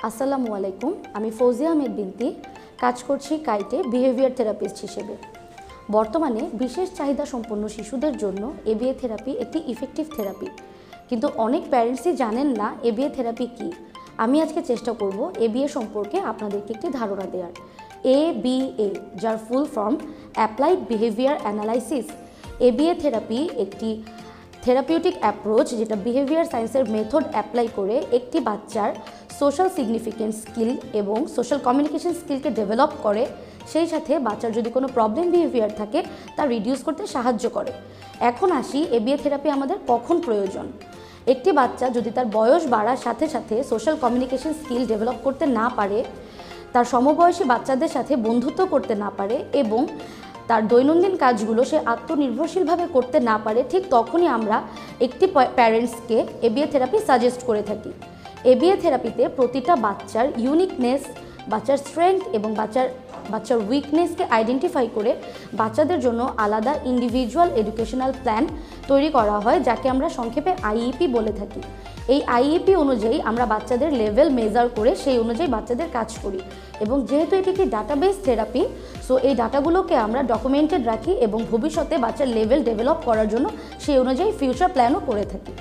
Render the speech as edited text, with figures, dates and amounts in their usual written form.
আসসালামু আলাইকুম, আমি ফৌজিয়া আহমেদ বিনতি, কাজ করছি কাইটে বিহেভিয়ার থেরাপিস্ট হিসেবে। বর্তমানে বিশেষ চাহিদা সম্পন্ন শিশুদের জন্য এবিএ থেরাপি একটি ইফেক্টিভ থেরাপি, কিন্তু অনেক প্যারেন্টসই জানেন না এবিএ থেরাপি কী। আমি আজকে চেষ্টা করব এবিএ সম্পর্কে আপনাদেরকে একটি ধারণা দেওয়ার। এবিএ, যার full form applied behaviour analysis. ABA therapy একটি থেরাপিউটিক অ্যাপ্রোচ যেটা বিহেভিয়ার সায়েন্সের মেথড অ্যাপ্লাই করে একটি বাচ্চার সোশ্যাল সিগনিফিকেন্স স্কিল এবং সোশ্যাল কমিউনিকেশন স্কিলকে ডেভেলপ করে, সেই সাথে বাচ্চার যদি কোনো প্রবলেম বিহেভিয়ার থাকে তা রিডিউস করতে সাহায্য করে। এখন আসি এবিএ থেরাপি আমাদের কখন প্রয়োজন। একটি বাচ্চা যদি তার বয়স বাড়ার সাথে সাথে সোশ্যাল কমিউনিকেশন স্কিল ডেভেলপ করতে না পারে, তার সমবয়সী বাচ্চাদের সাথে বন্ধুত্ব করতে না পারে এবং তার দৈনন্দিন কাজগুলো সে আত্মনির্ভরশীলভাবে করতে না পারে, ঠিক তখনই আমরা একটি প্যারেন্টসকে এবিএ থেরাপি সাজেস্ট করে থাকি। এবিএ থেরাপিতে প্রতিটা বাচ্চার ইউনিকনেস, বাচ্চার স্ট্রেংথ এবং বাচ্চার উইকনেসকে আইডেন্টিফাই করে বাচ্চাদের জন্য আলাদা ইন্ডিভিজুয়াল এডুকেশনাল প্ল্যান তৈরি করা হয়, যাকে আমরা সংক্ষেপে আইইপি বলে থাকি। এই আইইপি অনুযায়ী আমরা বাচ্চাদের লেভেল মেজার করে সেই অনুযায়ী বাচ্চাদের কাজ করি, এবং যেহেতু এটি একটি ডাটাবেস থেরাপি, সো এই ডাটাগুলোকে আমরা ডকুমেন্টেড রাখি এবং ভবিষ্যতে বাচ্চার লেভেল ডেভেলপ করার জন্য সেই অনুযায়ী ফিউচার প্ল্যানও করে থাকি।